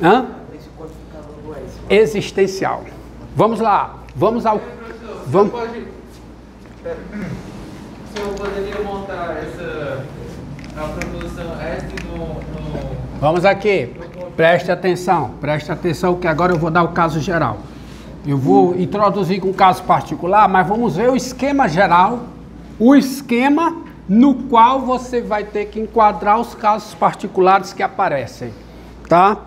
Hã? Existencial. Vamos lá. Vamos ao... Vamos... O senhor poderia montar a proposição S no... Vamos aqui. Preste atenção que agora eu vou dar o caso geral. Eu vou introduzir com um caso particular, mas vamos ver o esquema geral, o esquema no qual você vai ter que enquadrar os casos particulares que aparecem, tá?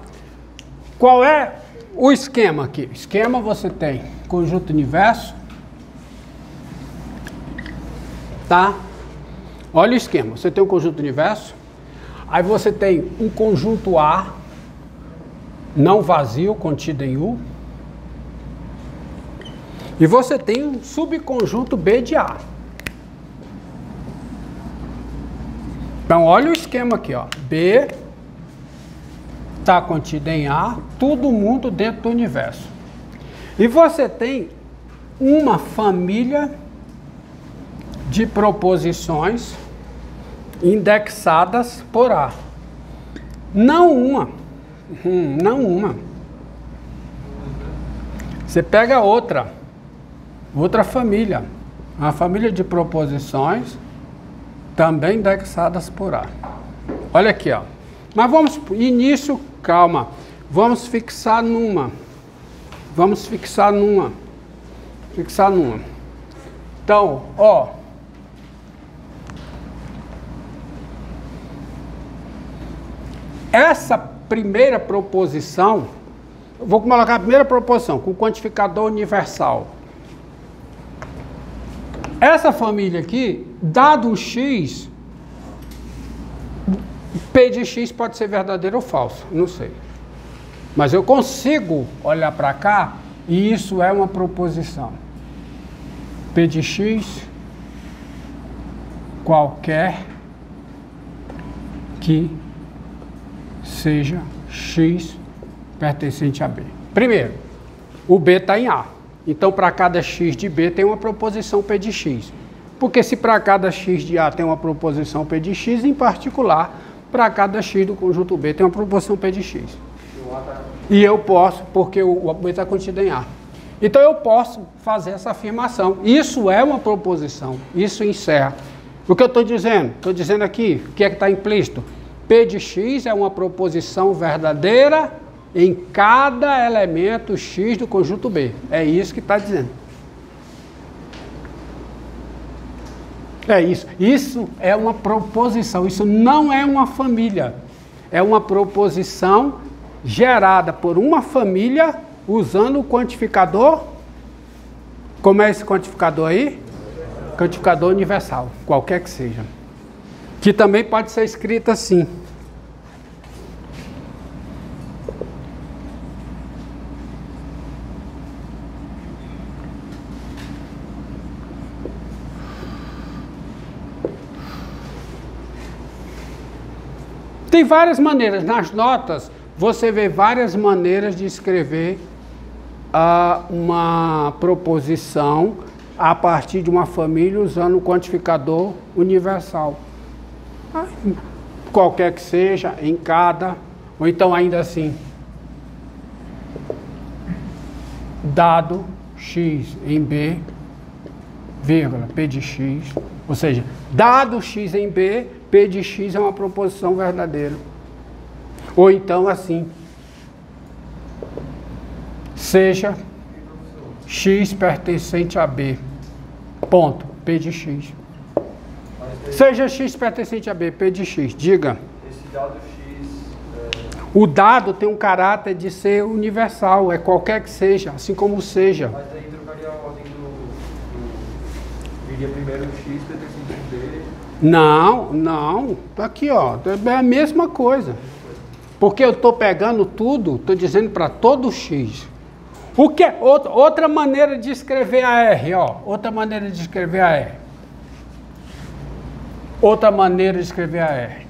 Qual é o esquema aqui? O esquema você tem conjunto universo, tá? Olha o esquema, você tem um conjunto universo, aí você tem um conjunto A, não vazio, contido em U, e você tem um subconjunto B de A. Então, olha o esquema aqui, ó. B está contido em A, todo mundo dentro do universo. E você tem uma família de proposições indexadas por A. Não uma. Você pega outra família, uma família de proposições também indexadas por A. Olha aqui, ó. Mas vamos, início, calma. Vamos fixar numa. Então, ó. Essa primeira proposição, eu vou colocar a primeira proposição com quantificador universal. Essa família aqui, dado um x, P de x pode ser verdadeiro ou falso, não sei. Mas eu consigo olhar para cá e isso é uma proposição. P de x, qualquer que seja x pertencente a B. Primeiro, o B está em A. Então, para cada x de B tem uma proposição P de x. Porque se para cada x de A tem uma proposição P de x, em particular, para cada x do conjunto B tem uma proposição P de x. E eu posso, porque o B está contido em A. Então, eu posso fazer essa afirmação. Isso é uma proposição. Isso encerra. O que eu estou dizendo? Estou dizendo aqui, o que é que está implícito? P de x é uma proposição verdadeira em cada elemento x do conjunto B. É isso que está dizendo. É isso. Isso é uma proposição. Isso não é uma família. É uma proposição gerada por uma família usando o quantificador. Como é esse quantificador aí? Quantificador universal, qualquer que seja. Que também pode ser escrito assim. Tem várias maneiras. Nas notas, você vê várias maneiras de escrever uma proposição a partir de uma família usando o quantificador universal. Qualquer que seja, em cada, ou então ainda assim, dado x em B, vírgula, P de x, ou seja, dado x em B, P de x é uma proposição verdadeira. Ou então assim, seja x pertencente a B, ponto, P de x. Seja x pertencente a B, P de x, diga. Esse dado x... O dado tem um caráter de ser universal, é qualquer que seja, assim como seja. Mas aí trocaria a ordem viria primeiro x pertencente a B... Não, aqui ó, é a mesma coisa. Porque eu estou pegando tudo, estou dizendo para todo x. O que é outra maneira de escrever a R, ó, outra maneira de escrever a R. Outra maneira de escrever a R.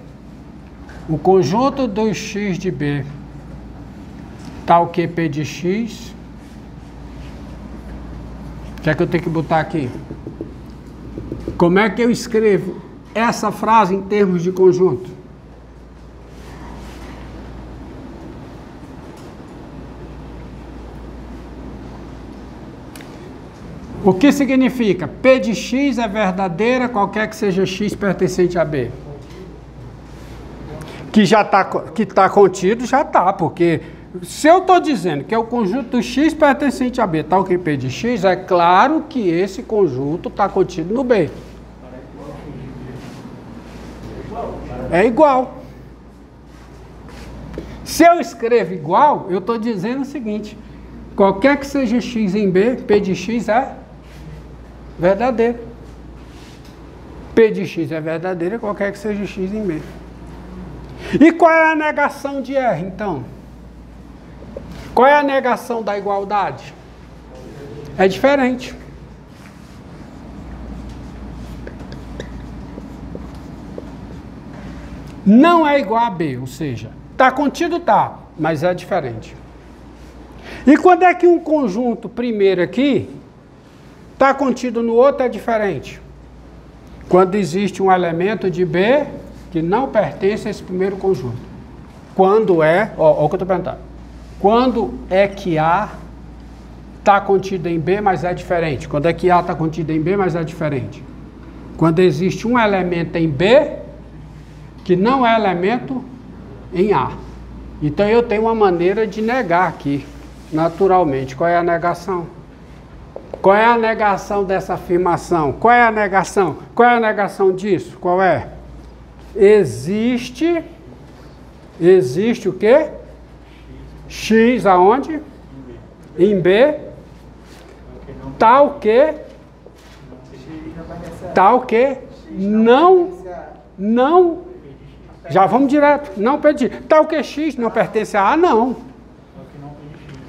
O conjunto dos x de B tá o que? P de x. O que é que eu tenho que botar aqui? Como é que eu escrevo essa frase em termos de conjunto? O que significa? P de x é verdadeira, qualquer que seja x pertencente a B. Que já está contido, já está, porque se eu estou dizendo que é o conjunto x pertencente a B, tal que P de x, é claro que esse conjunto está contido no B. É igual. Se eu escrevo igual, eu estou dizendo o seguinte: qualquer que seja x em B, P de x é verdadeiro. P de x é verdadeiro, qualquer que seja x em B. E qual é a negação de R, então? Qual é a negação da igualdade? É diferente. Não é igual a B, ou seja, está contido, tá, mas é diferente. E quando é que um conjunto primeiro aqui está contido no outro é diferente? Quando existe um elemento de B que não pertence a esse primeiro conjunto. Quando é, ó o que eu estou perguntando. Quando é que A está contido em B, mas é diferente? Quando é que A está contido em B, mas é diferente? Quando existe um elemento em B que não é elemento em A. Então eu tenho uma maneira de negar aqui, naturalmente. Qual é a negação? Qual é a negação dessa afirmação? Qual é a negação? Qual é a negação disso? Qual é? Existe o quê? X aonde? Em B. Tal que não, já vamos direto, não perdi. Tal que X não pertence a A, não.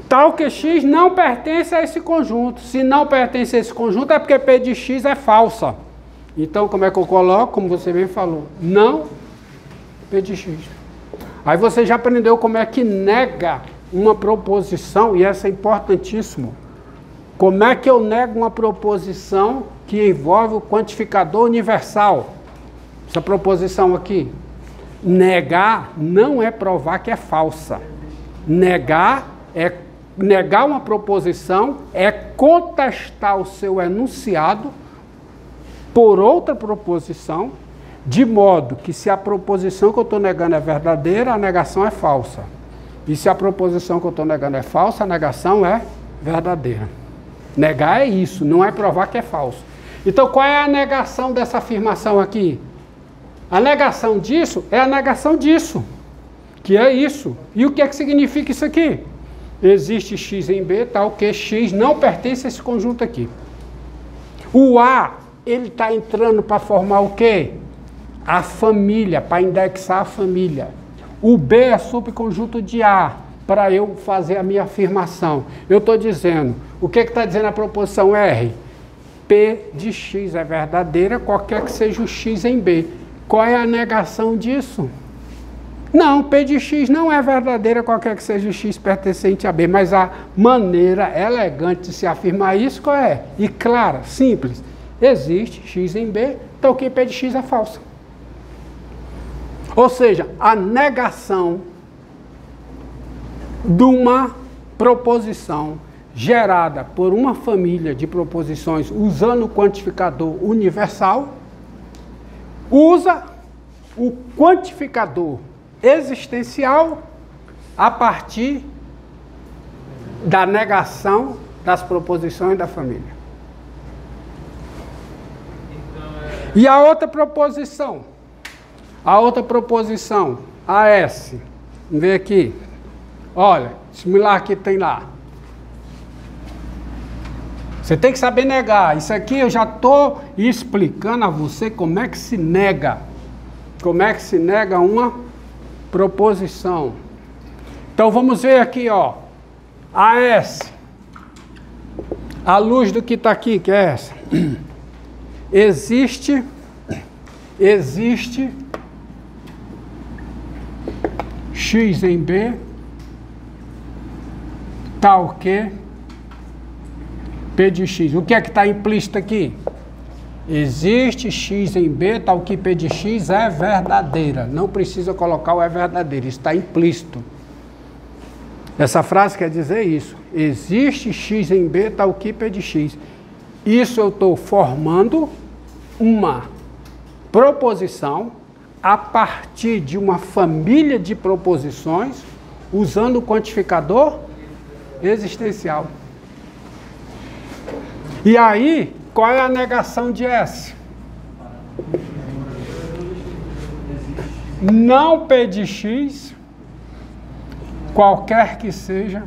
Tal que X não pertence a esse conjunto. Se não pertence a esse conjunto é porque P de X é falsa. Então, como é que eu coloco? Como você bem falou, não P de X. Aí você já aprendeu como é que nega uma proposição, e essa é importantíssimo. Como é que eu nego uma proposição que envolve o quantificador universal? Essa proposição aqui. Negar não é provar que é falsa. Negar uma proposição é contestar o seu enunciado por outra proposição, de modo que se a proposição que eu estou negando é verdadeira, a negação é falsa. E se a proposição que eu estou negando é falsa, a negação é verdadeira. Negar é isso, não é provar que é falso. Então, qual é a negação dessa afirmação aqui? A negação disso é a negação disso, que é isso. E o que é que significa isso aqui? Existe x em B, tal que x não pertence a esse conjunto aqui. O A, ele está entrando para formar o quê? A família, para indexar a família. O B é subconjunto de A, para eu fazer a minha afirmação. Eu estou dizendo, o que está dizendo a proposição R? P de x é verdadeira, qualquer que seja o x em B. Qual é a negação disso? Não, P de x não é verdadeira, qualquer que seja o x pertencente a B, mas a maneira elegante de se afirmar isso qual é? E clara, simples. Existe x em B, então que P de x é falsa. Ou seja, a negação de uma proposição gerada por uma família de proposições usando o quantificador universal, usa o quantificador existencial a partir da negação das proposições da família. E a outra proposição, AS, vamos ver aqui, olha, similar que tem lá. Você tem que saber negar. Isso aqui eu já estou explicando a você como é que se nega. Como é que se nega uma proposição. Então vamos ver aqui, ó. AS. À luz do que está aqui, que é essa. Existe x em B, tal que P de x. O que é que está implícito aqui? Existe x em B, tal que P de x é verdadeira. Não precisa colocar o é verdadeiro, está implícito. Essa frase quer dizer isso. Existe x em B, tal que P de x. Isso eu estou formando uma proposição a partir de uma família de proposições usando o quantificador existencial. E aí, qual é a negação de S? Não P de X, qualquer que seja,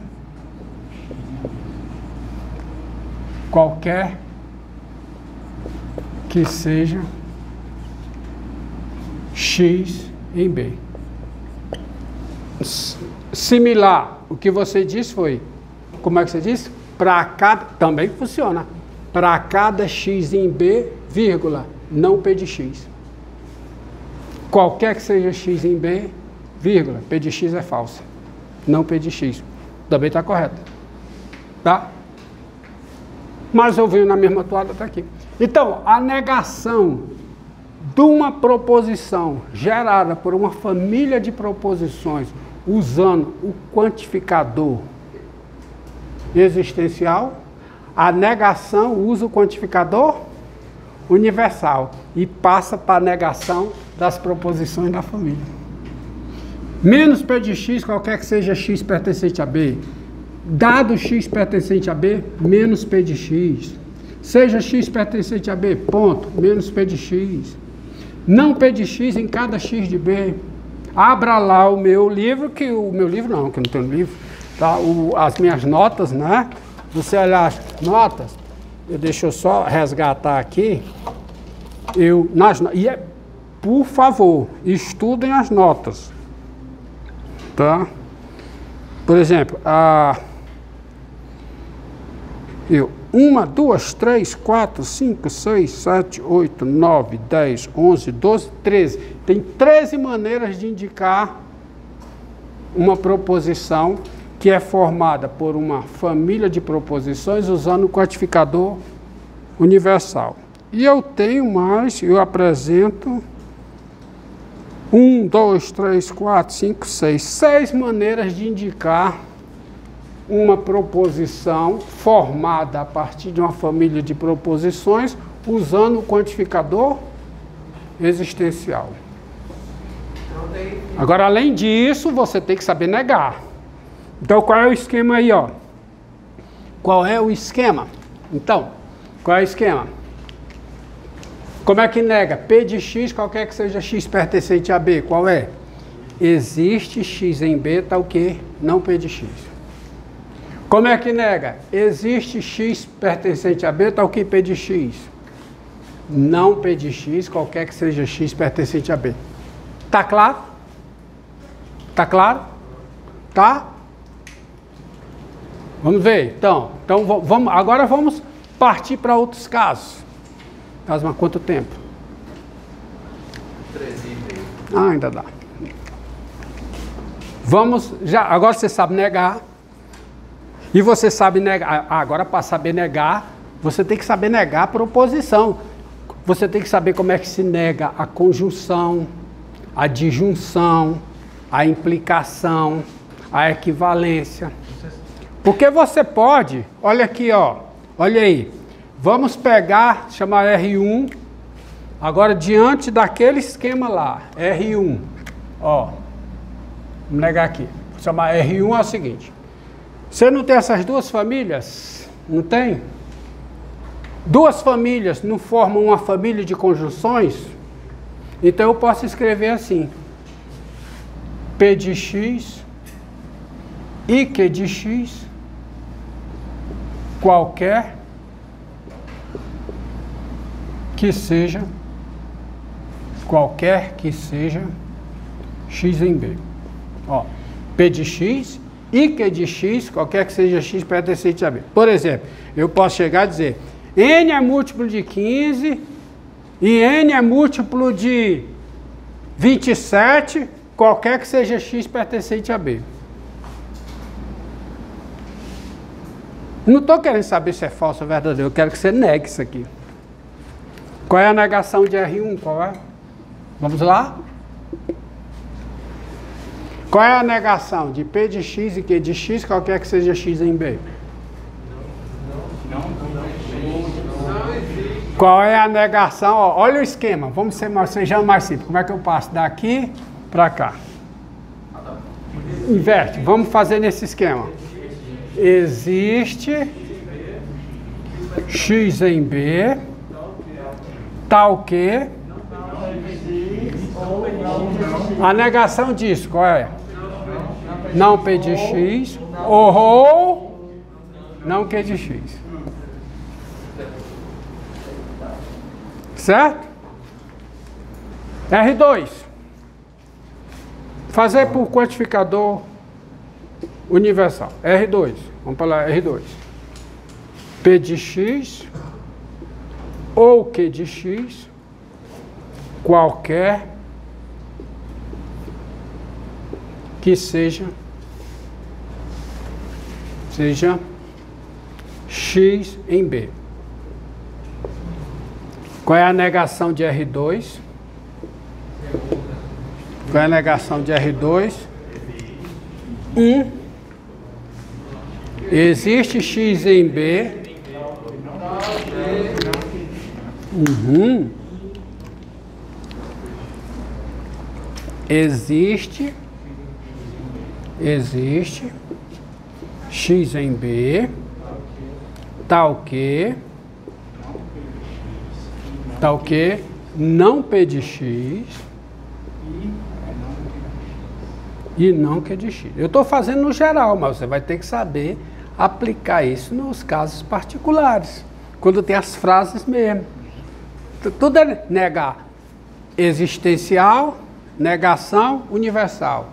X em B. Similar, o que você disse foi, como é que você disse? Para cada, também funciona, para cada X em B, vírgula, não P de X. Qualquer que seja X em B, vírgula, P de X é falsa, não P de X. Também está correto. Tá? Mas eu venho na mesma toada até aqui. Então, a negação de uma proposição gerada por uma família de proposições usando o quantificador existencial, a negação usa o quantificador universal e passa para a negação das proposições da família. Menos P de X, qualquer que seja X pertencente a B. Dado X pertencente a B, menos P de X. Seja X pertencente a B, ponto, menos P de X. Não P de X em cada X de B. Abra lá o meu livro, que o meu livro não, que não tem livro, tá? As minhas notas, né? Você olhar as notas, deixa eu só resgatar aqui. Por favor, estudem as notas. Tá? Por exemplo, 1, 2, 3, 4, 5, 6, 7, 8, 9, 10, 11, 12, 13. Tem 13 maneiras de indicar uma proposição que é formada por uma família de proposições usando o quantificador universal. E eu tenho mais, eu apresento 1, 2, 3, 4, 5, 6. 6 maneiras de indicar uma proposição formada a partir de uma família de proposições usando o quantificador existencial. Agora, além disso, você tem que saber negar. Então, qual é o esquema aí, ó? Qual é o esquema? Então, qual é o esquema? Como é que nega? P de X, qualquer que seja X pertencente a B, qual é? Existe X em B, tá o quê? Não P de X. Como é que nega? Existe X pertencente a B, tá o que P de X? Não P de X, qualquer que seja X pertencente a B. Tá claro? Tá claro? Tá? Vamos ver, então agora vamos partir para outros casos. Mas quanto tempo? 13h30. Ainda dá. Vamos, agora você sabe negar. E você sabe negar. Agora, para saber negar, você tem que saber negar a proposição. Você tem que saber como é que se nega a conjunção, a disjunção, a implicação, a equivalência. Porque você pode, olha aqui, ó, olha aí, vamos pegar, chamar R1, agora diante daquele esquema lá, R1, ó, vamos negar aqui, vou chamar R1 é o seguinte, você não tem essas duas famílias? Não tem? Duas famílias não formam uma família de conjunções? Então eu posso escrever assim, P de X e Q de X, qualquer que seja X em B. Ó, P de X e Q de X, qualquer que seja X pertencente a B. Por exemplo, eu posso chegar a dizer N é múltiplo de 15 e N é múltiplo de 27, qualquer que seja X pertencente a B. Não estou querendo saber se é falso ou verdadeiro, eu quero que você negue isso aqui. Qual é a negação de R1? Qual é? Vamos lá? Qual é a negação de P de X e Q de X, qualquer que seja X em B? Qual é a negação? Ó, olha o esquema, vamos sejam mais simples. Como é que eu passo daqui para cá? Inverte, vamos fazer nesse esquema. Existe x em b, tal que... A negação disso, qual é? Não P de x, ou não Q de x. Certo? R2. Fazer por quantificador universal. R2. Vamos para lá, R2. P de x ou Q de x, qualquer que seja x em B. Qual é a negação de R2? Qual é a negação de R2? 1. Existe x em B. Existe x em B, tal que não P de x e não Q de x. Eu estou fazendo no geral, mas você vai ter que saber aplicar isso nos casos particulares, quando tem as frases mesmo. Tudo é negar. Existencial, negação, universal.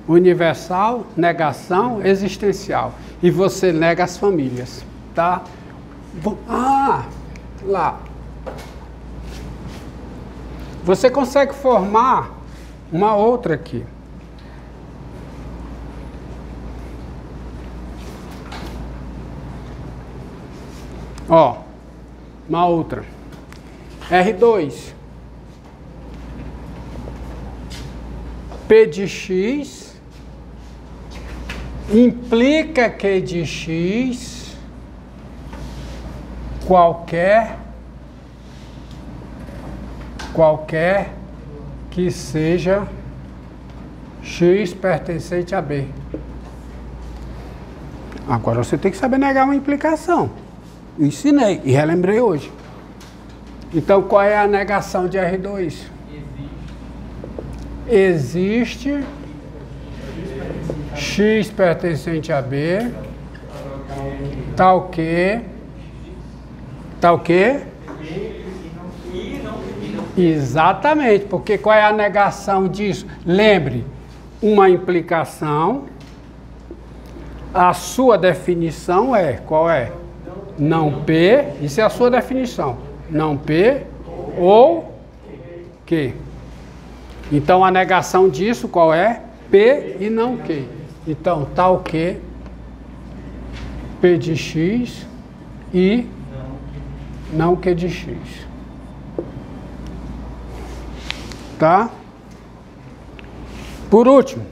Universal, negação, existencial. E você nega as famílias, tá? Lá. Você consegue formar uma outra aqui. Ó, uma outra. R2. P de x implica Q de x qualquer que seja x pertencente a B. Agora você tem que saber negar uma implicação. Eu ensinei e relembrei hoje. Então qual é a negação de R2? Existe x pertencente a B, tal que... Exatamente, porque qual é a negação disso? Lembre, uma implicação, a sua definição é, qual é? Não P, isso é a sua definição, não P ou Q. Então, a negação disso, qual é? P e não Q. Então, tal que P de x e não Q de x. Tá? Por último,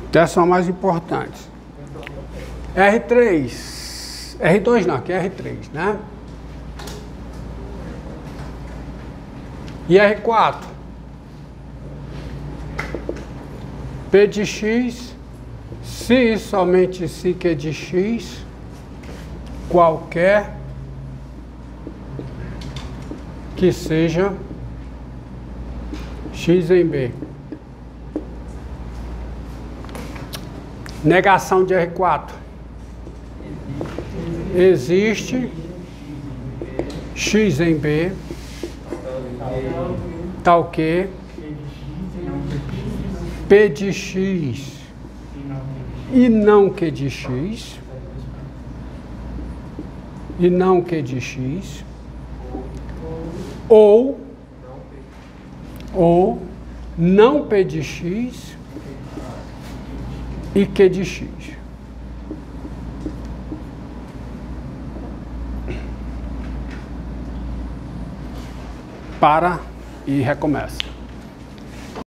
essas são mais importantes. R3. R2 não, aqui é R3, né? E R4, P de x, se e somente se Q de x, qualquer que seja x em B. Negação de R4. Existe x em B, tal que P de x e não Q de x, ou não P de x e Q de x. Para e recomeça.